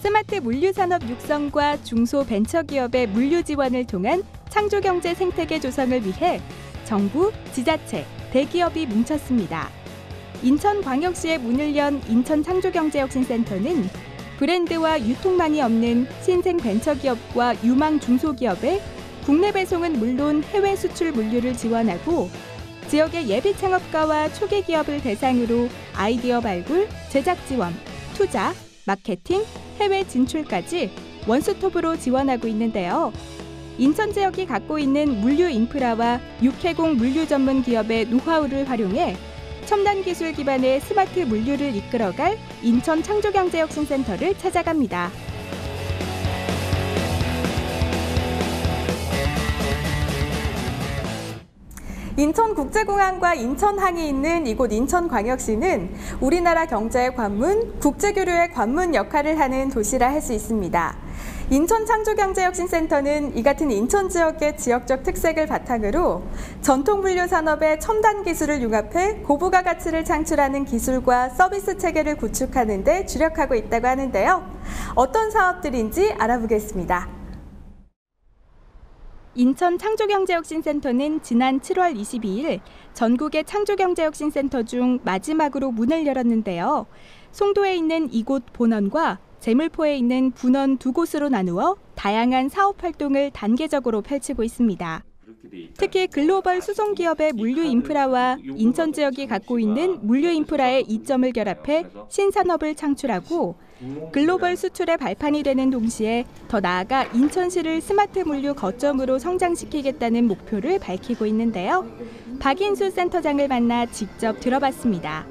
스마트 물류산업 육성과 중소벤처기업의 물류 지원을 통한 창조경제 생태계 조성을 위해 정부, 지자체, 대기업이 뭉쳤습니다. 인천광역시에 문을 연 인천창조경제혁신센터는 브랜드와 유통망이 없는 신생 벤처기업과 유망 중소기업에 국내 배송은 물론 해외 수출 물류를 지원하고 지역의 예비 창업가와 초기 기업을 대상으로 아이디어 발굴, 제작 지원, 투자, 마케팅, 해외 진출까지 원스톱으로 지원하고 있는데요. 인천 지역이 갖고 있는 물류 인프라와 육해공 물류 전문 기업의 노하우를 활용해 첨단 기술 기반의 스마트 물류를 이끌어갈 인천 창조경제혁신센터를 찾아갑니다. 인천국제공항과 인천항이 있는 이곳 인천광역시는 우리나라 경제의 관문, 국제교류의 관문 역할을 하는 도시라 할 수 있습니다. 인천창조경제혁신센터는 이 같은 인천 지역의 지역적 특색을 바탕으로 전통 물류 산업의 첨단 기술을 융합해 고부가 가치를 창출하는 기술과 서비스 체계를 구축하는 데 주력하고 있다고 하는데요. 어떤 사업들인지 알아보겠습니다. 인천 창조경제혁신센터는 지난 7월 22일 전국의 창조경제혁신센터 중 마지막으로 문을 열었는데요. 송도에 있는 이곳 본원과 제물포에 있는 분원 두 곳으로 나누어 다양한 사업 활동을 단계적으로 펼치고 있습니다. 특히 글로벌 수송기업의 물류 인프라와 인천 지역이 갖고 있는 물류 인프라의 이점을 결합해 신산업을 창출하고 글로벌 수출의 발판이 되는 동시에 더 나아가 인천시를 스마트 물류 거점으로 성장시키겠다는 목표를 밝히고 있는데요. 박인수 센터장을 만나 직접 들어봤습니다.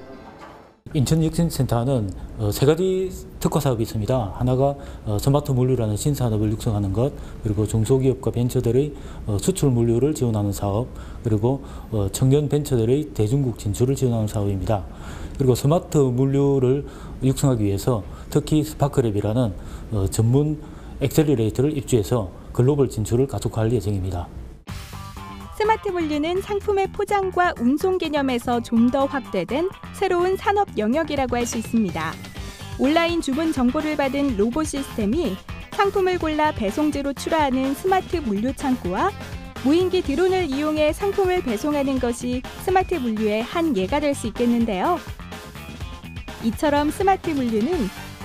인천혁신센터는 세 가지 특화 사업이 있습니다. 하나가 스마트 물류라는 신산업을 육성하는 것, 그리고 중소기업과 벤처들의 수출 물류를 지원하는 사업, 그리고 청년 벤처들의 대중국 진출을 지원하는 사업입니다. 그리고 스마트 물류를 육성하기 위해서 특히 스파크랩이라는 전문 엑셀러레이터를 입주해서 글로벌 진출을 가속화할 예정입니다. 스마트 물류는 상품의 포장과 운송 개념에서 좀 더 확대된 새로운 산업 영역이라고 할 수 있습니다. 온라인 주문 정보를 받은 로봇 시스템이 상품을 골라 배송지로 출하하는 스마트 물류 창구와 무인기 드론을 이용해 상품을 배송하는 것이 스마트 물류의 한 예가 될 수 있겠는데요. 이처럼 스마트 물류는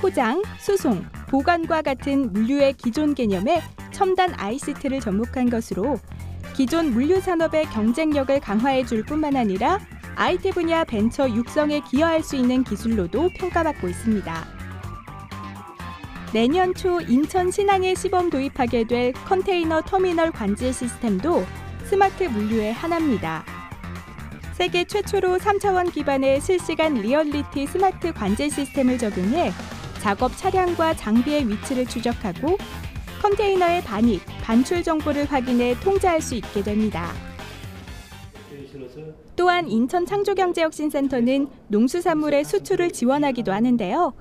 포장, 수송, 보관과 같은 물류의 기존 개념에 첨단 ICT를 접목한 것으로 기존 물류 산업의 경쟁력을 강화해 줄 뿐만 아니라 IT 분야 벤처 육성에 기여할 수 있는 기술로도 평가받고 있습니다. 내년 초 인천 신항에 시범 도입하게 될 컨테이너 터미널 관제 시스템도 스마트 물류의 하나입니다. 세계 최초로 3차원 기반의 실시간 리얼리티 스마트 관제 시스템을 적용해 작업 차량과 장비의 위치를 추적하고 컨테이너의 반입, 반출 정보를 확인해 통제할 수 있게 됩니다. 또한 인천창조경제혁신센터는 농수산물의 수출을 지원하기도 하는데요.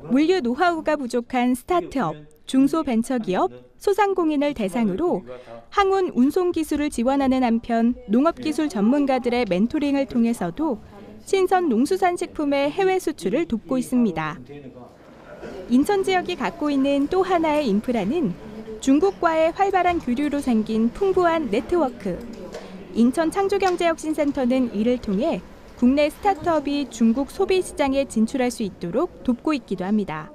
물류 노하우가 부족한 스타트업, 중소벤처기업, 소상공인을 대상으로 항운 운송 기술을 지원하는 한편 농업기술 전문가들의 멘토링을 통해서도 신선 농수산식품의 해외 수출을 돕고 있습니다. 인천 지역이 갖고 있는 또 하나의 인프라는 중국과의 활발한 교류로 생긴 풍부한 네트워크. 인천 창조경제혁신센터는 이를 통해 국내 스타트업이 중국 소비 시장에 진출할 수 있도록 돕고 있기도 합니다.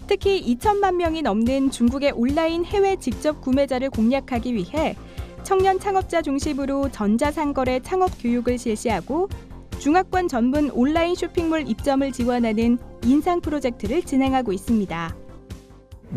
특히 2천만 명이 넘는 중국의 온라인 해외 직접 구매자를 공략하기 위해 청년 창업자 중심으로 전자상거래 창업 교육을 실시하고 중화권 전문 온라인 쇼핑몰 입점을 지원하는 인상 프로젝트를 진행하고 있습니다.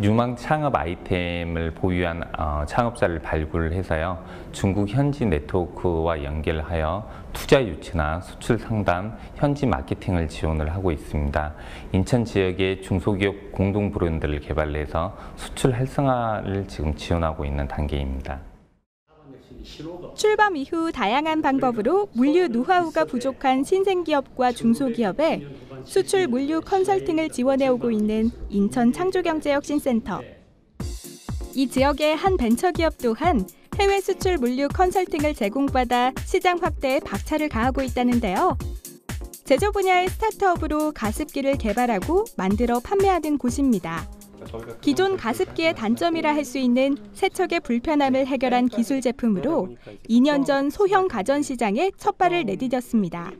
유망 창업 아이템을 보유한 창업자를 발굴해서요, 중국 현지 네트워크와 연결하여 투자 유치나 수출 상담, 현지 마케팅을 지원을 하고 있습니다. 인천 지역의 중소기업 공동 브랜드를 개발해서 수출 활성화를 지금 지원하고 있는 단계입니다. 출범 이후 다양한 방법으로 물류 노하우가 부족한 신생기업과 중소기업에 수출 물류 컨설팅을 지원해오고 있는 인천 창조경제혁신센터. 이 지역의 한 벤처기업 또한 해외 수출 물류 컨설팅을 제공받아 시장 확대에 박차를 가하고 있다는데요. 제조 분야의 스타트업으로 가습기를 개발하고 만들어 판매하는 곳입니다. 기존 가습기의 단점이라 할 수 있는 세척의 불편함을 해결한 기술 제품으로 2년 전 소형 가전 시장에 첫 발을 내디뎠습니다.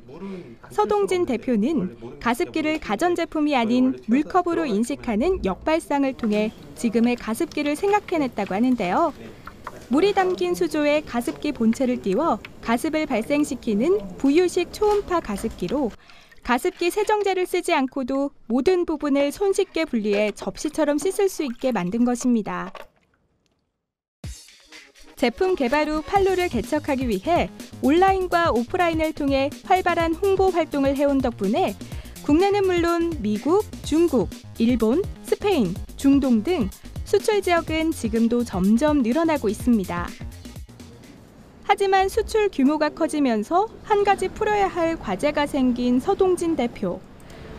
서동진 대표는 가습기를 가전제품이 아닌 물컵으로 인식하는 역발상을 통해 지금의 가습기를 생각해냈다고 하는데요. 물이 담긴 수조에 가습기 본체를 띄워 가습을 발생시키는 부유식 초음파 가습기로 가습기 세정제를 쓰지 않고도 모든 부분을 손쉽게 분리해 접시처럼 씻을 수 있게 만든 것입니다. 제품 개발 후 판로를 개척하기 위해 온라인과 오프라인을 통해 활발한 홍보 활동을 해온 덕분에 국내는 물론 미국, 중국, 일본, 스페인, 중동 등 수출 지역은 지금도 점점 늘어나고 있습니다. 하지만 수출 규모가 커지면서 한 가지 풀어야 할 과제가 생긴 서동진 대표.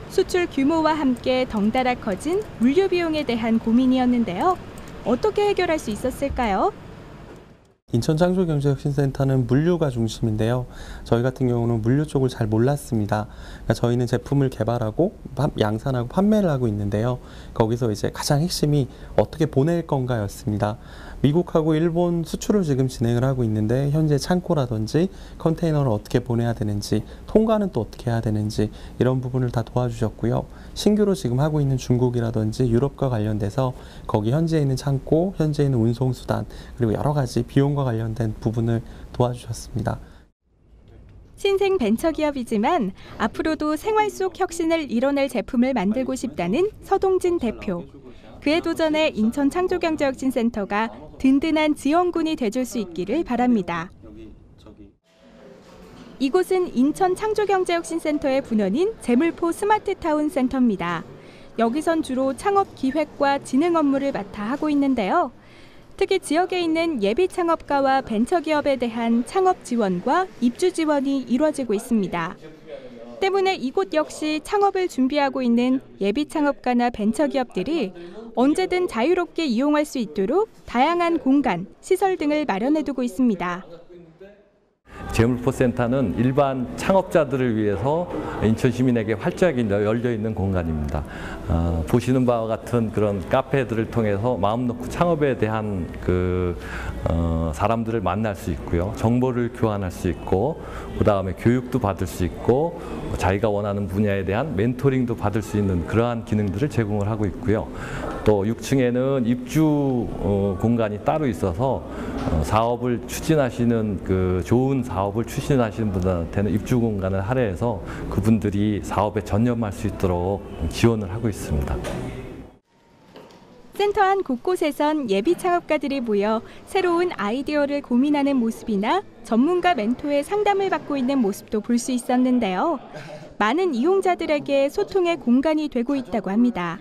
수출 규모와 함께 덩달아 커진 물류 비용에 대한 고민이었는데요. 어떻게 해결할 수 있었을까요? 인천창조경제혁신센터는 물류가 중심인데요. 저희 같은 경우는 물류 쪽을 잘 몰랐습니다. 그러니까 저희는 제품을 개발하고 양산하고 판매를 하고 있는데요. 거기서 이제 가장 핵심이 어떻게 보낼 건가였습니다. 미국하고 일본 수출을 지금 진행을 하고 있는데 현재 창고라든지 컨테이너를 어떻게 보내야 되는지, 통과는 또 어떻게 해야 되는지 이런 부분을 다 도와주셨고요. 신규로 지금 하고 있는 중국이라든지 유럽과 관련돼서 거기 현재 있는 창고, 현재 있는 운송수단 그리고 여러 가지 비용과 관련된 부분을 도와주셨습니다. 신생 벤처기업이지만 앞으로도 생활 속 혁신을 이뤄낼 제품을 만들고 싶다는 서동진 대표. 그에 도전해 인천창조경제혁신센터가 든든한 지원군이 돼줄 수 있기를 바랍니다. 이곳은 인천창조경제혁신센터의 분원인 제물포 스마트타운 센터입니다. 여기선 주로 창업 기획과 진흥 업무를 맡아 하고 있는데요. 특히 지역에 있는 예비 창업가와 벤처기업에 대한 창업 지원과 입주 지원이 이루어지고 있습니다. 때문에 이곳 역시 창업을 준비하고 있는 예비 창업가나 벤처기업들이 언제든 자유롭게 이용할 수 있도록 다양한 공간, 시설 등을 마련해두고 있습니다. 제물포센터는 일반 창업자들을 위해서 인천 시민에게 활짝이 열려있는 공간입니다. 보시는 바와 같은 그런 카페들을 통해서 마음 놓고 창업에 대한 사람들을 만날 수 있고요. 정보를 교환할 수 있고, 그 다음에 교육도 받을 수 있고, 자기가 원하는 분야에 대한 멘토링도 받을 수 있는 그러한 기능들을 제공을 하고 있고요. 또 6층에는 입주 공간이 따로 있어서 사업을 추진하시는 좋은 사업을 추진하시는 분들한테는 입주 공간을 할애해서 그분들이 사업에 전념할 수 있도록 지원을 하고 있습니다. 센터 안 곳곳에선 예비 창업가들이 모여 새로운 아이디어를 고민하는 모습이나 전문가 멘토의 상담을 받고 있는 모습도 볼 수 있었는데요. 많은 이용자들에게 소통의 공간이 되고 있다고 합니다.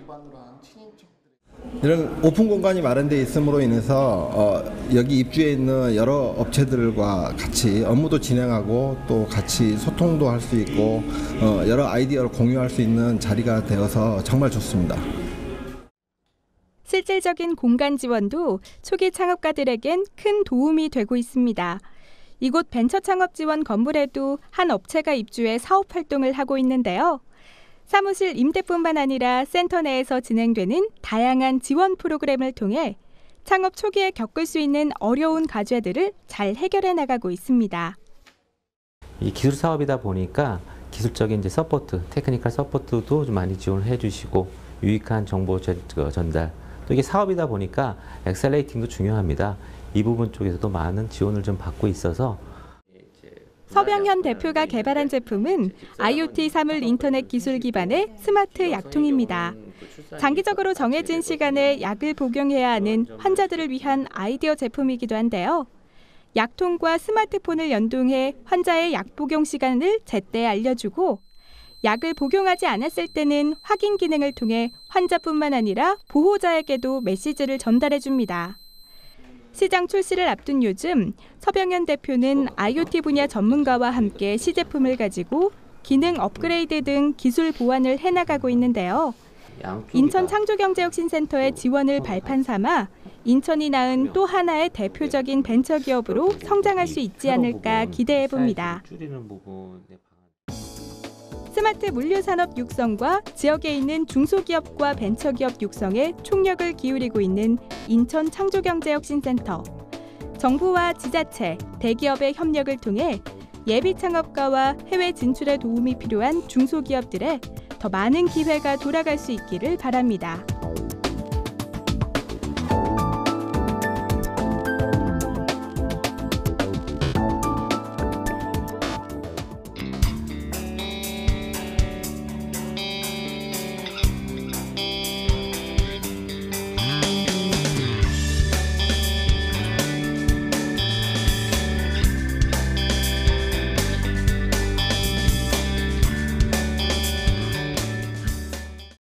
이런 오픈 공간이 마련되어 있음으로 인해서 여기 입주해 있는 여러 업체들과 같이 업무도 진행하고 또 같이 소통도 할 수 있고 여러 아이디어를 공유할 수 있는 자리가 되어서 정말 좋습니다. 실질적인 공간 지원도 초기 창업가들에겐 큰 도움이 되고 있습니다. 이곳 벤처 창업 지원 건물에도 한 업체가 입주해 사업 활동을 하고 있는데요. 사무실 임대뿐만 아니라 센터 내에서 진행되는 다양한 지원 프로그램을 통해 창업 초기에 겪을 수 있는 어려운 과제들을 잘 해결해 나가고 있습니다. 이 기술 사업이다 보니까 기술적인 이제 서포트, 테크니컬 서포트도 좀 많이 지원을 해주시고 유익한 정보 전달. 또 이게 사업이다 보니까 엑셀레이팅도 중요합니다. 이 부분 쪽에서도 많은 지원을 좀 받고 있어서. 서병현 대표가 개발한 제품은 IoT 사물 인터넷 기술 기반의 스마트 약통입니다. 장기적으로 정해진 시간에 약을 복용해야 하는 환자들을 위한 아이디어 제품이기도 한데요. 약통과 스마트폰을 연동해 환자의 약 복용 시간을 제때 알려주고 약을 복용하지 않았을 때는 확인 기능을 통해 환자뿐만 아니라 보호자에게도 메시지를 전달해줍니다. 시장 출시를 앞둔 요즘 서병현 대표는 IoT 분야 전문가와 함께 시제품을 가지고 기능 업그레이드 등 기술 보완을 해나가고 있는데요. 인천 창조경제혁신센터의 지원을 발판 삼아 인천이 낳은 또 하나의 대표적인 벤처기업으로 성장할 수 있지 않을까 기대해 봅니다. 스마트 물류산업 육성과 지역에 있는 중소기업과 벤처기업 육성에 총력을 기울이고 있는 인천 창조경제혁신센터. 정부와 지자체, 대기업의 협력을 통해 예비 창업가와 해외 진출에 도움이 필요한 중소기업들의 더 많은 기회가 돌아갈 수 있기를 바랍니다.